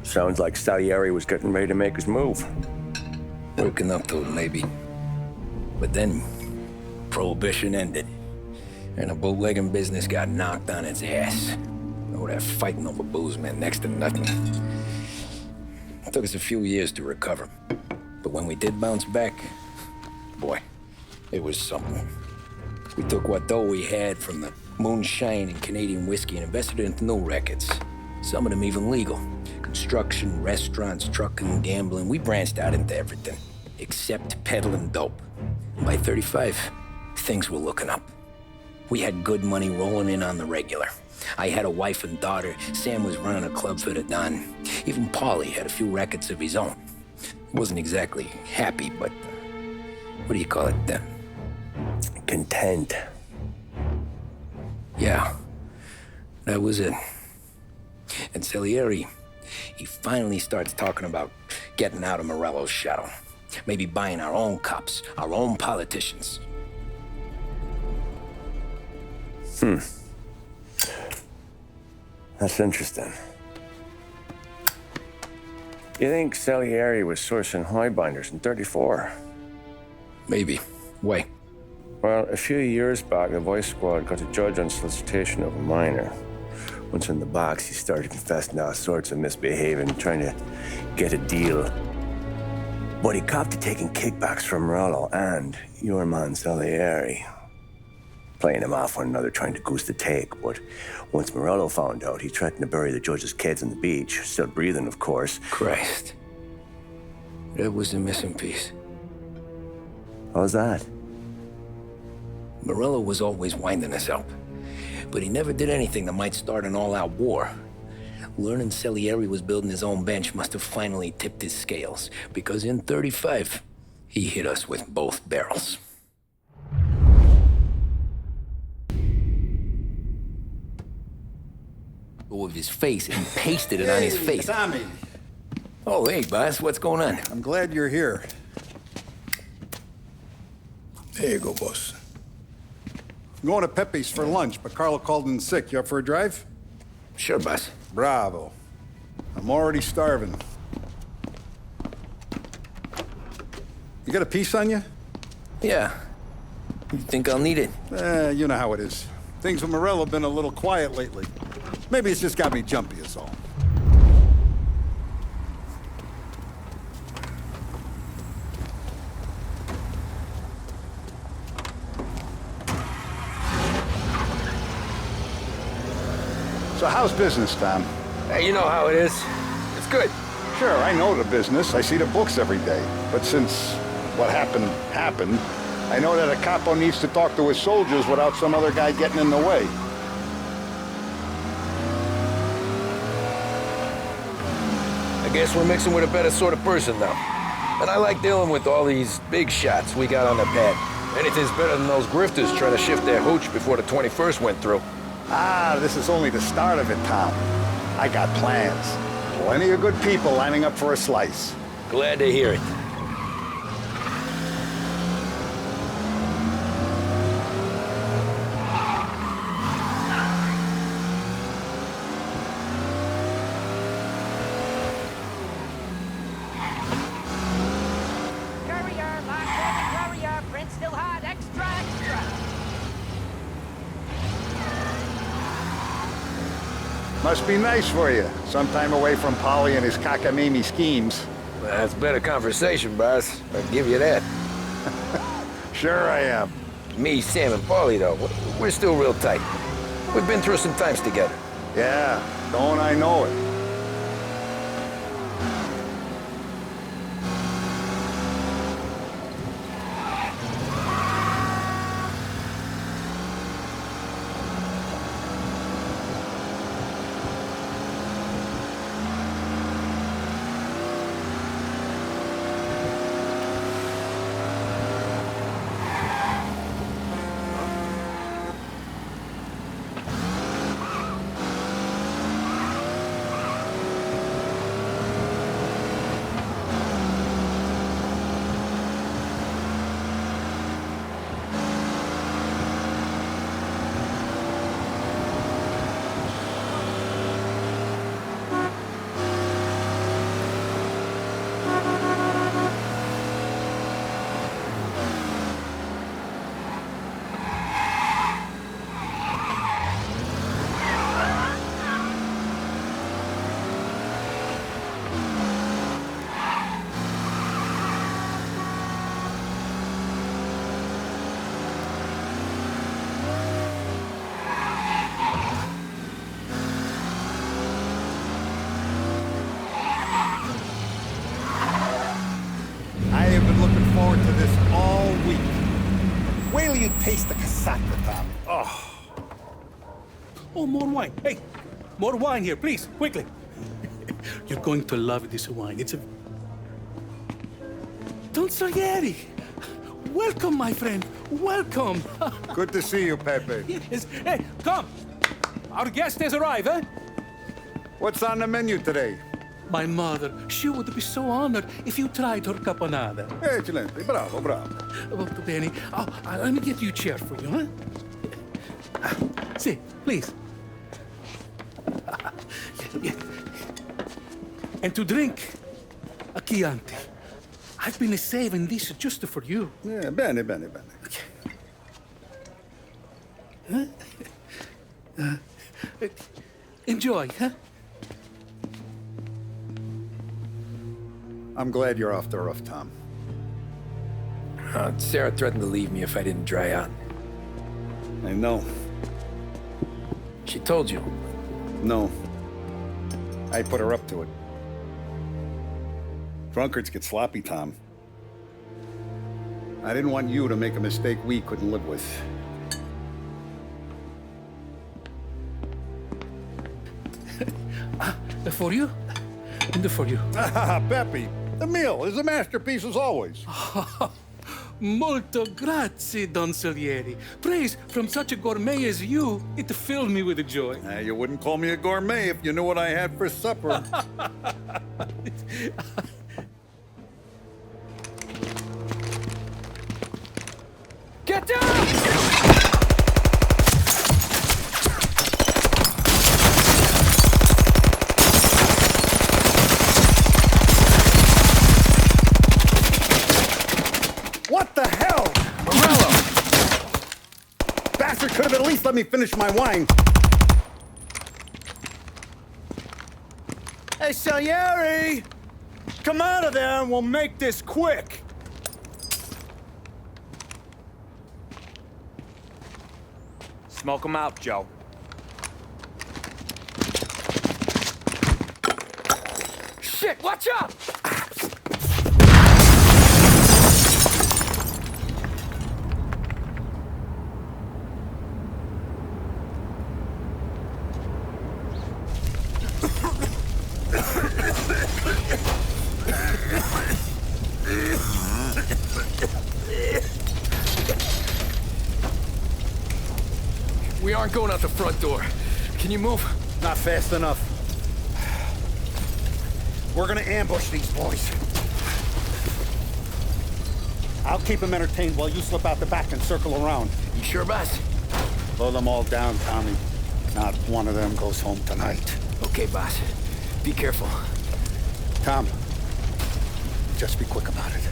Sounds like Salieri was getting ready to make his move. Working up to it, maybe. But then, Prohibition ended, and the bootlegging business got knocked on its ass. Oh, that fighting over booze meant next to nothing. It took us a few years to recover. But when we did bounce back, boy, it was something. We took what dough we had from the moonshine and Canadian whiskey and invested it into new rackets. Some of them even legal. Construction, restaurants, trucking, gambling. We branched out into everything, except peddling dope. And by 35, things were looking up. We had good money rolling in on the regular. I had a wife and daughter. Sam was running a club for the Don. Even Paulie had a few rackets of his own. He wasn't exactly happy, but what do you call it then? Content. Yeah, that was it. And Salieri, he finally starts talking about getting out of Morello's shadow. Maybe buying our own cops, our own politicians. That's interesting. You think Salieri was sourcing highbinders in 34? Maybe. Why? Well, a few years back, the Vice Squad got a judge on solicitation of a minor. Once in the box, he started confessing all sorts of misbehaving, trying to get a deal. But he copped to taking kickbacks from Morello and your man Salieri. Playing them off one another, trying to goose the take. But once Morello found out, he threatened to bury the judge's kids on the beach. Still breathing, of course. Christ. That was the missing piece. How's that? Morello was always winding us up. But he never did anything that might start an all-out war. Learning Salieri was building his own bench must have finally tipped his scales. Because in 35, he hit us with both barrels. Of his face and pasted it on his face. Tommy. Oh, hey, boss, what's going on? I'm glad you're here. There you go, boss. I'm going to Pepe's for lunch, but Carlo called in sick. You up for a drive? Sure, boss. Bravo. I'm already starving. You got a piece on you? Yeah. You think I'll need it? You know how it is. Things with Morello have been a little quiet lately. Maybe it's just got me jumpy is all. So how's business, Tom? Hey, you know how it is. It's good. Sure, I know the business. I see the books every day. But since what happened, I know that a capo needs to talk to his soldiers without some other guy getting in the way. I guess we're mixing with a better sort of person now. And I like dealing with all these big shots we got on the pad. Anything's better than those grifters trying to shift their hooch before the 21st went through. Ah, this is only the start of it, Tom. I got plans. Plenty of good people lining up for a slice. Glad to hear it. Must be nice for you. Some time away from Polly and his cockamamie schemes. That's better conversation, boss. I'll give you that. Sure I am. Me, Sam, and Paulie, though, we're still real tight. We've been through some times together. Yeah, don't I know it. Oh, more wine. Hey, more wine here, please, quickly. You're going to love this wine. It's a... Don Salieri! Welcome, my friend. Welcome. Good to see you, Pepe. Yes. Hey, come. Our guest has arrived, eh? What's on the menu today? My mother, she would be so honored if you tried her caponata. Excelente, bravo, bravo. Molto bene. Oh, let me get you a chair for you, huh? See, please. Yeah. And to drink, a Chianti. I've been saving this just for you. Yeah, bene, bene, bene. Enjoy, huh? I'm glad you're off the roof, Tom. Sarah threatened to leave me if I didn't dry out. I know. She told you. No. I put her up to it. Drunkards get sloppy, Tom. I didn't want you to make a mistake we couldn't live with. For you, and for you. Pepe, the meal is a masterpiece as always. Molto grazie, Don Salieri. Praise from such a gourmet as you, it filled me with joy. You wouldn't call me a gourmet if you knew what I had for supper. Get down! What the hell? Morello! Bastard could have at least let me finish my wine. Hey, Salieri! Come out of there and we'll make this quick. Smoke 'em out, Joe. Shit, watch out! We aren't going out the front door. Can you move? Not fast enough. We're gonna ambush these boys. I'll keep them entertained while you slip out the back and circle around. You sure, boss? Blow them all down, Tommy. Not one of them goes home tonight. Okay, boss. Be careful. Tom, just be quick about it.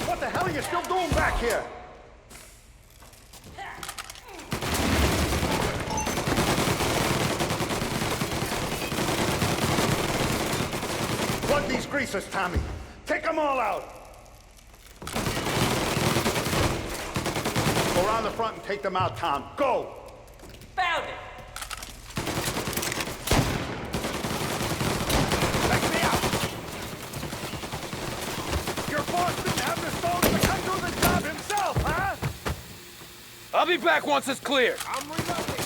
What the hell are you still doing back here? Plug these greasers, Tommy. Take them all out. Go around the front and take them out, Tom. Go! Found it! Back me up! Your boss didn't have the stones to come do the job himself, huh? I'll be back once it's clear. I'm reloading.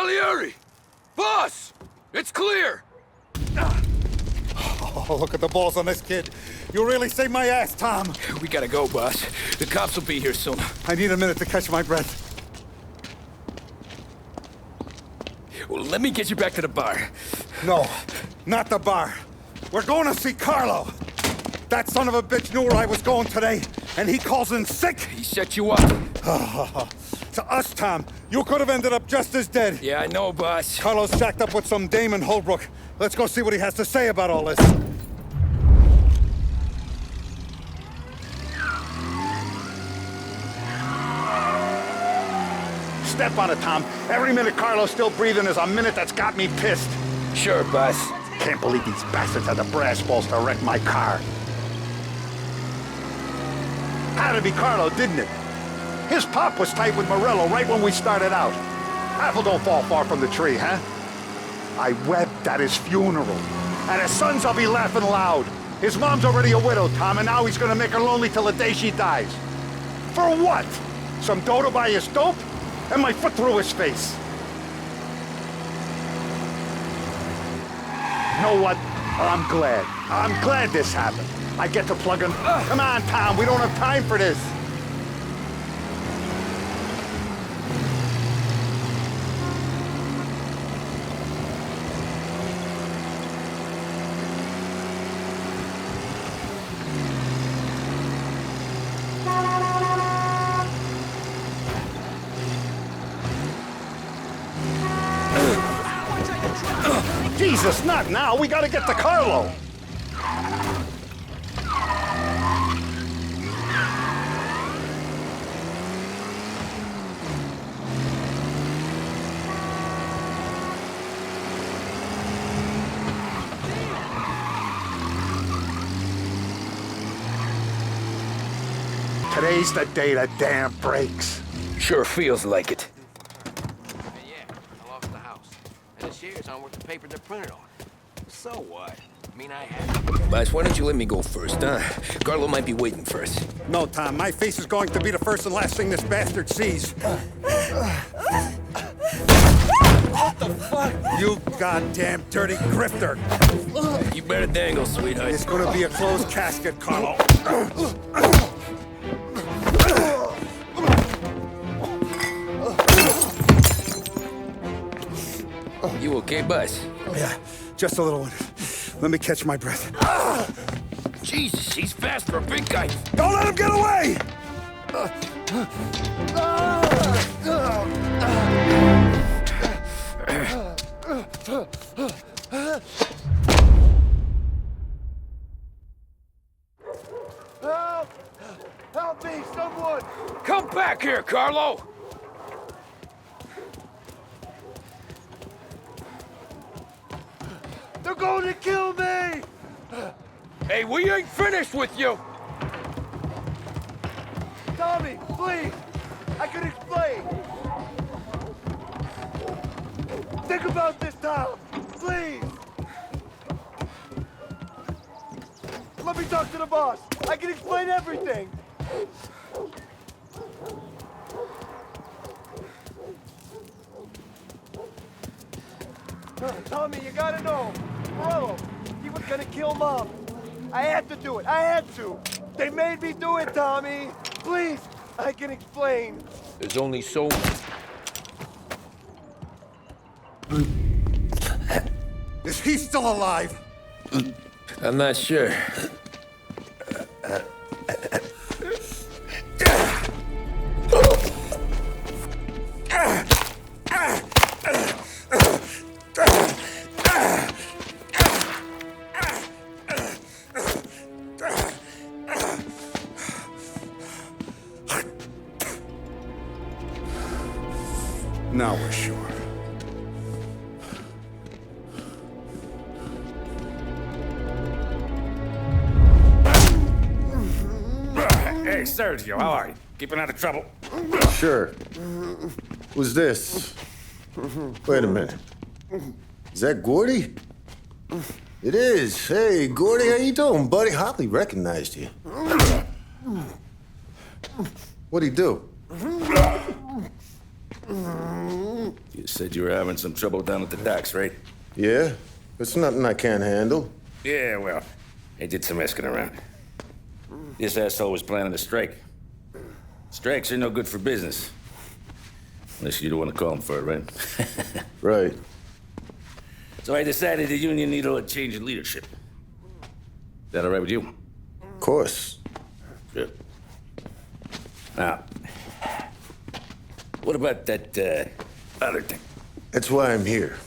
Salieri! Boss! It's clear! Oh, look at the balls on this kid. You really saved my ass, Tom. We gotta go, boss. The cops will be here soon. I need a minute to catch my breath. Well, let me get you back to the bar. No, not the bar. We're going to see Carlo. That son of a bitch knew where I was going today, and he calls in sick. He set you up. To us, Tom, you could have ended up just as dead. Yeah, I know, boss. Carlo's jacked up with some dame in Holbrook. Let's go see what he has to say about all this. Step on it, Tom. Every minute Carlo's still breathing is a minute that's got me pissed. Sure, boss. Can't believe these bastards had the brass balls to wreck my car. Had to be Carlo, didn't it? His pop was tight with Morello right when we started out. Apple don't fall far from the tree, huh? I wept at his funeral. At his son's, I'll be laughing loud. His mom's already a widow, Tom, and now he's gonna make her lonely till the day she dies. For what? Some dough to buy his dope? And my foot through his face. You know what? I'm glad. I'm glad this happened. I get to plug in. Come on, Tom, we don't have time for this. Jesus, not now. We gotta get to Carlo. Today's the day the dam breaks. Sure feels like it. Yeah, I lost the house. And the shares aren't worth the paper they're printed on. So what? I mean, I had... Boss, why don't you let me go first, huh? Carlo might be waiting for us. No, Tom, my face is going to be the first and last thing this bastard sees. What the fuck? You goddamn dirty grifter. You better dangle, sweetheart. It's gonna be a closed casket, Carlo. You okay, boss? Yeah, just a little one. Let me catch my breath. Jesus, he's fast for a big guy. Don't let him get away! Help! Help me, someone! Come back here, Carlo! They're going to kill me! Hey, we ain't finished with you! Tommy, please! I can explain! Think about this, Tom! Please! Let me talk to the boss! I can explain everything! Tommy, you gotta know! Morello, he was gonna kill Mom! I had to do it! I had to! They made me do it, Tommy! Please! I can explain! There's only so... Is he still alive? I'm not sure. Now we're sure. Hey, Sergio, how are you? Keeping out of trouble? Sure. Who's this? Wait a minute. Is that Gordy? It is. Hey, Gordy, how you doing, buddy? Hardly recognized you. What'd he do? You said you were having some trouble down at the docks, right? Yeah? It's nothing I can't handle. Yeah, well, I did some asking around. This asshole was planning a strike. Strikes are no good for business. Unless you don't want to call him for it, right? Right. So I decided the union needed a change in leadership. Is that all right with you? Of course. Good. Now, what about that, other thing? That's why I'm here.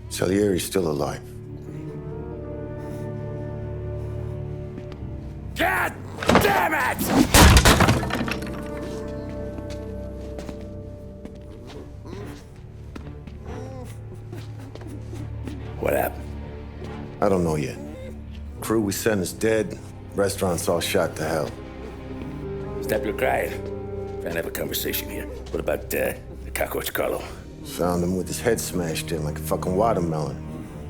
Salieri's still alive. God damn it! What happened? I don't know yet. Crew we sent is dead. Restaurant's all shot to hell. Stop your crying. Trying to have a conversation here. What about, the cockroach Carlo? Found him with his head smashed in like a fucking watermelon.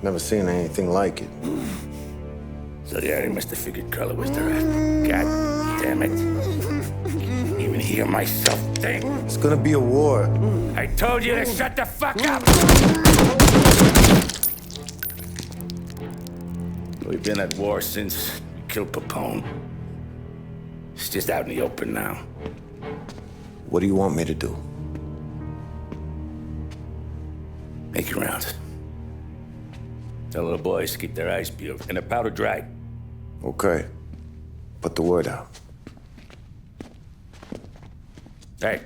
Never seen anything like it. So the Ari must have figured Carlo was the rat. God damn it. Can't even hear myself think. It's gonna be a war. I told you to shut the fuck up! We've been at war since we killed Papone. It's just out in the open now. What do you want me to do? Make your rounds. Tell the boys to keep their eyes peeled and their powder dry. Okay. Put the word out. Hey.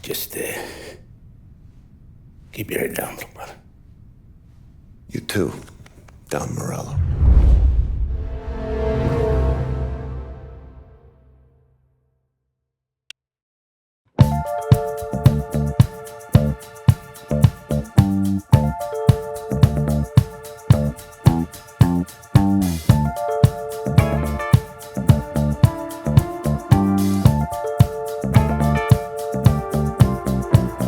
Just, keep your head down, little brother. You too, Don Morello.